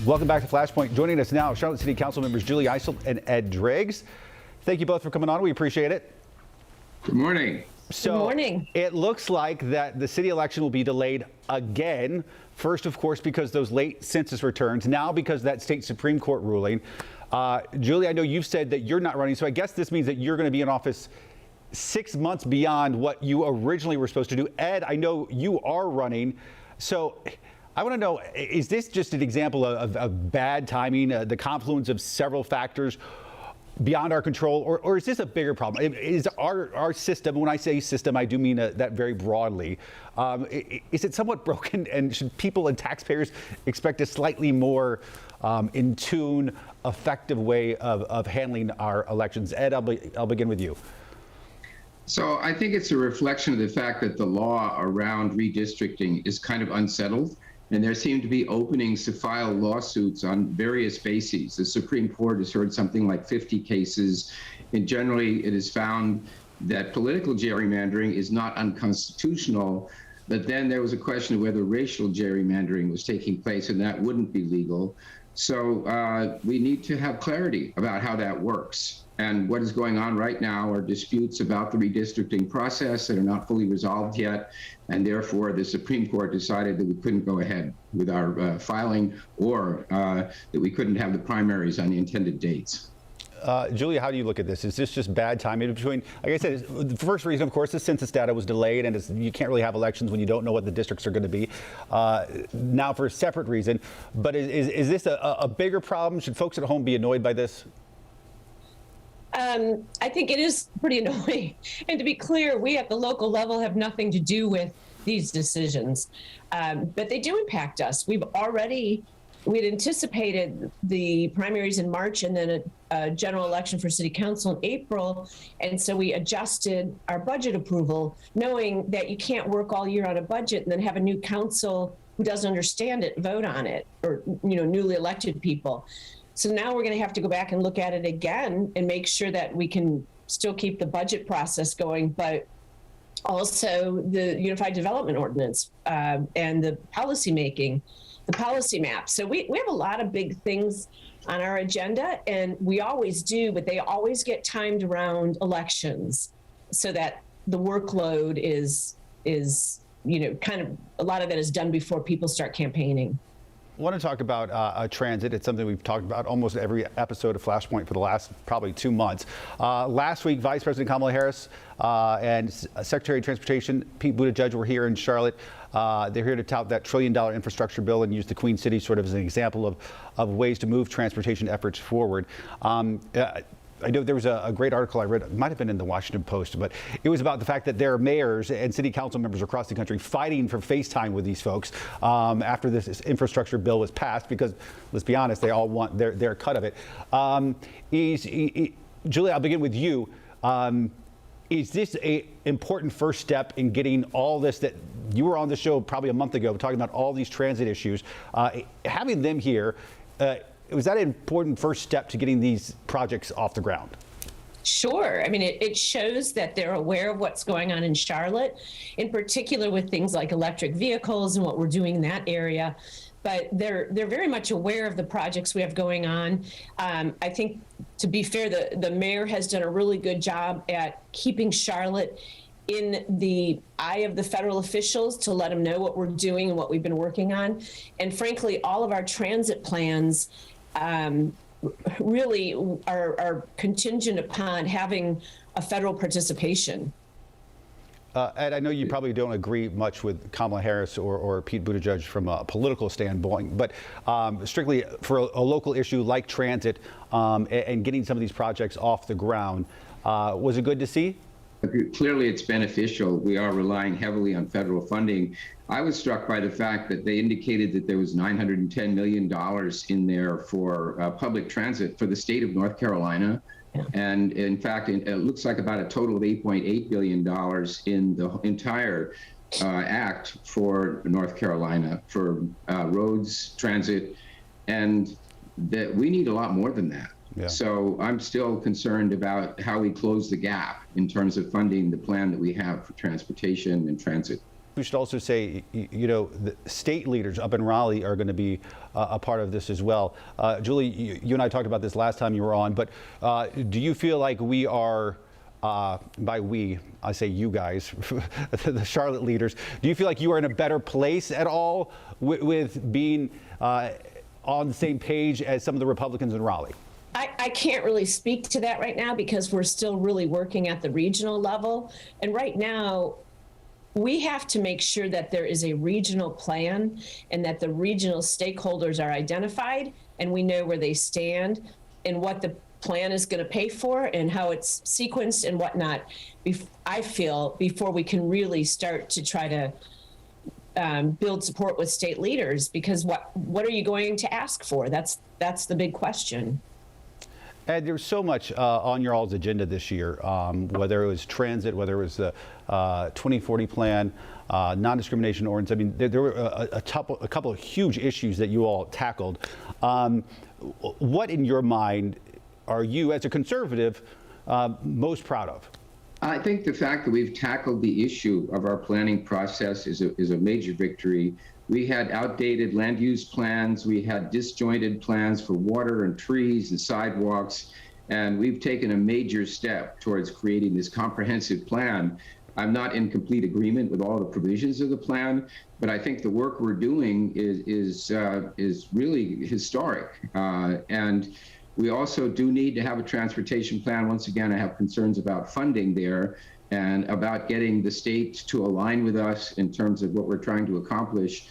Welcome back to Flashpoint. Joining us now, Charlotte City Council members Julie Eisel and Ed Driggs. Thank you both for coming on. We appreciate it. Good morning. So Good morning. It looks like that the city election will be delayed again. First, of course, because those late census returns. Now, because of that state Supreme Court ruling. Julie, I know you've said that you're not running, so I guess this means that you're going to be in office 6 months beyond what you originally were supposed to do. Ed, I know you are running, so I want to know, is this just an example of bad timing, the confluence of several factors beyond our control, or is this a bigger problem? Is our system, when I say system, I do mean that very broadly, is it somewhat broken, and should people and taxpayers expect a slightly more in tune, effective way of handling our elections? Ed, I'll begin with you. So I think it's a reflection of the fact that the law around redistricting is kind of unsettled, and there seem to be openings to file lawsuits on various bases. The Supreme Court has heard something like 50 cases, and generally it is found that political gerrymandering is not unconstitutional, but then there was a question of whether racial gerrymandering was taking place, and that wouldn't be legal. So we need to have clarity about how that works. And what is going on right now are disputes about the redistricting process that are not fully resolved yet. And therefore, the Supreme Court decided that we couldn't go ahead with our filing, or that we couldn't have the primaries on the intended dates. Julia, how do you look at this? Is this just bad timing between, like I said, the first reason, of course, the census data was delayed, and you can't really have elections when you don't know what the districts are going to be. Now, for a separate reason, but is this a bigger problem? Should folks at home be annoyed by this? I think it is pretty annoying. And to be clear, we at the local level have nothing to do with these decisions, but they do impact us. We'd anticipated the primaries in March and then a general election for city council in April. And so we adjusted our budget approval, knowing that you can't work all year on a budget and then have a new council who doesn't understand it vote on it, or newly elected people. So now we're going to have to go back and look at it again and make sure that we can still keep the budget process going, but also the Unified Development Ordinance and the policy making, the policy map. So we have a lot of big things on our agenda, and we always do, but they always get timed around elections so that the workload is kind of, a lot of that is done before people start campaigning. I want to talk about transit. It's something we've talked about almost every episode of Flashpoint for the last probably 2 months. Last week, Vice President Kamala Harris and Secretary of Transportation Pete Buttigieg were here in Charlotte. They're here to tout that $1 trillion infrastructure bill and use the Queen City sort of as an example of ways to move transportation efforts forward. I know there was a great article I read, it might have been in the Washington Post, but it was about the fact that there are mayors and city council members across the country fighting for FaceTime with these folks after this infrastructure bill was passed, because let's be honest, they all want their cut of it. Julie, I'll begin with you. Is this an important first step in getting all this, that you were on the show probably a month ago talking about all these transit issues, having them here, was that an important first step to getting these projects off the ground? Sure. I mean, it shows that they're aware of what's going on in Charlotte, in particular with things like electric vehicles and what we're doing in that area. But they're very much aware of the projects we have going on. I think, to be fair, the mayor has done a really good job at keeping Charlotte in the eye of the federal officials to let them know what we're doing and what we've been working on. And frankly, all of our transit plans really are contingent upon having a federal participation. Ed, I know you probably don't agree much with Kamala Harris or Pete Buttigieg from a political standpoint, but strictly for a local issue like transit and getting some of these projects off the ground, was it good to see? Clearly, it's beneficial. We are relying heavily on federal funding. I was struck by the fact that they indicated that there was $910 million in there for public transit for the state of North Carolina. Yeah. And in fact, it looks like about a total of $8.8 billion in the entire act for North Carolina for roads, transit, and that we need a lot more than that. Yeah. So I'm still concerned about how we close the gap in terms of funding the plan that we have for transportation and transit. We should also say, the state leaders up in Raleigh are going to be a part of this as well. Julie, you and I talked about this last time you were on, but do you feel like we are, by we, I say you guys, the Charlotte leaders, do you feel like you are in a better place at all with being on the same page as some of the Republicans in Raleigh? I can't really speak to that right now because we're still really working at the regional level. And right now, we have to make sure that there is a regional plan and that the regional stakeholders are identified and we know where they stand and what the plan is going to pay for and how it's sequenced and whatnot. I feel before we can really start to try to build support with state leaders, because what are you going to ask for? That's the big question. Ed, there's so much on your all's agenda this year, whether it was transit, whether it was the 2040 plan, non-discrimination ordinance. I mean, there were a couple of huge issues that you all tackled. What, in your mind, are you, as a conservative, most proud of? I think the fact that we've tackled the issue of our planning process is a major victory. We had outdated land use plans. We had disjointed plans for water and trees and sidewalks. And we've taken a major step towards creating this comprehensive plan. I'm not in complete agreement with all the provisions of the plan, but I think the work we're doing is really historic. And we also do need to have a transportation plan. Once again, I have concerns about funding there and about getting the state to align with us in terms of what we're trying to accomplish.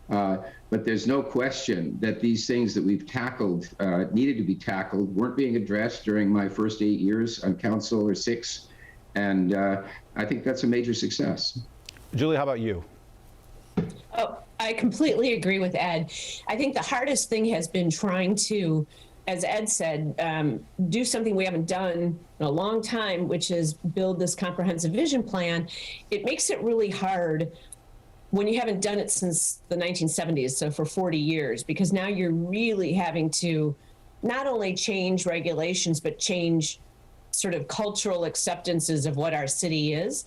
But there's no question that these things that we've tackled, needed to be tackled, weren't being addressed during my first 8 years on council, or 6. And I think that's a major success. Julie, how about you? Oh, I completely agree with Ed. I think the hardest thing has been trying to, as Ed said, do something we haven't done in a long time, which is build this comprehensive vision plan. It makes it really hard when you haven't done it since the 1970s, so for 40 years, because now you're really having to not only change regulations, but change sort of cultural acceptances of what our city is.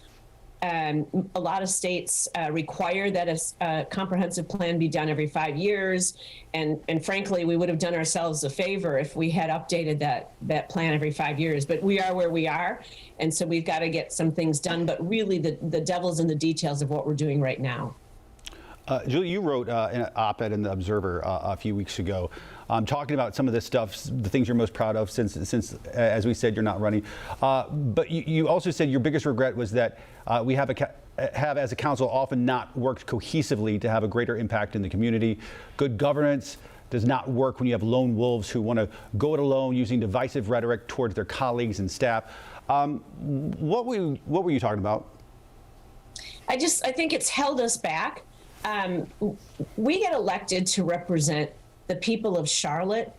A lot of states require that a comprehensive plan be done every 5 years. And frankly, we would have done ourselves a favor if we had updated that plan every 5 years. But we are where we are. And so we've got to get some things done. But really, the devil's in the details of what we're doing right now. Julie, you wrote an op-ed in the Observer a few weeks ago talking about some of this stuff, the things you're most proud of since as we said, you're not running. But you also said your biggest regret was that we have as a council often not worked cohesively to have a greater impact in the community. Good governance does not work when you have lone wolves who want to go it alone using divisive rhetoric towards their colleagues and staff. What were you talking about? I think it's held us back. We get elected to represent the people of Charlotte,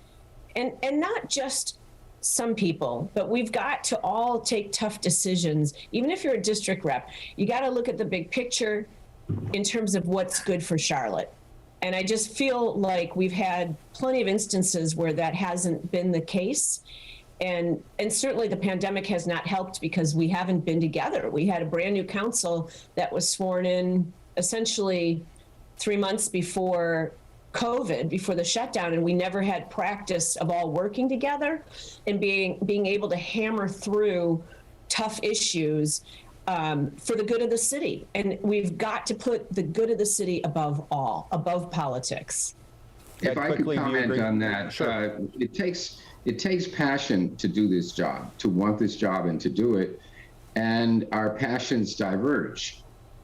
and not just some people, but we've got to all take tough decisions. Even if you're a district rep, you got to look at the big picture in terms of what's good for Charlotte. And I just feel like we've had plenty of instances where that hasn't been the case. And certainly the pandemic has not helped because we haven't been together. We had a brand new council that was sworn in essentially 3 months before COVID, before the shutdown, and we never had practice of all working together and being able to hammer through tough issues for the good of the city. And we've got to put the good of the city above above politics. If I could comment on that, sure. It takes passion to do this job, to want this job and to do it, and our passions diverge.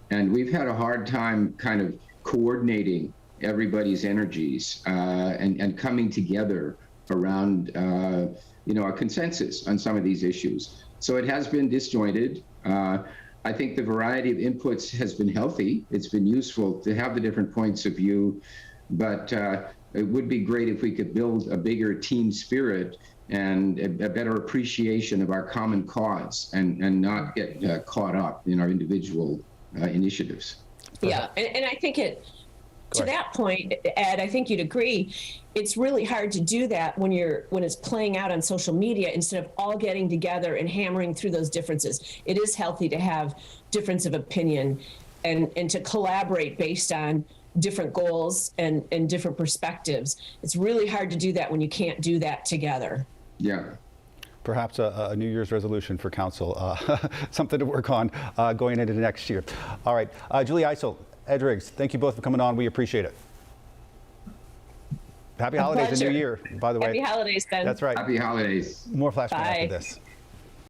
And we've had a hard time kind of coordinating everybody's energies and coming together around a consensus on some of these issues. So it has been disjointed. I think the variety of inputs has been healthy. It's been useful to have the different points of view, but it would be great if we could build a bigger team spirit and a better appreciation of our common cause and not get caught up in our individual initiatives. Yeah, and I think to that point, Ed, I think you'd agree, it's really hard to do that when it's playing out on social media instead of all getting together and hammering through those differences. It is healthy to have difference of opinion. and to collaborate based on different goals and different perspectives. It's really hard to do that when you can't do that together. Yeah. Perhaps a New Year's resolution for council, something to work on going into the next year. All right, Julie Eisel, Ed Riggs, thank you both for coming on. We appreciate it. Happy holidays and New Year, by the way. Happy holidays, Ben. That's right. Happy holidays. More Flashpoint Bye. after this.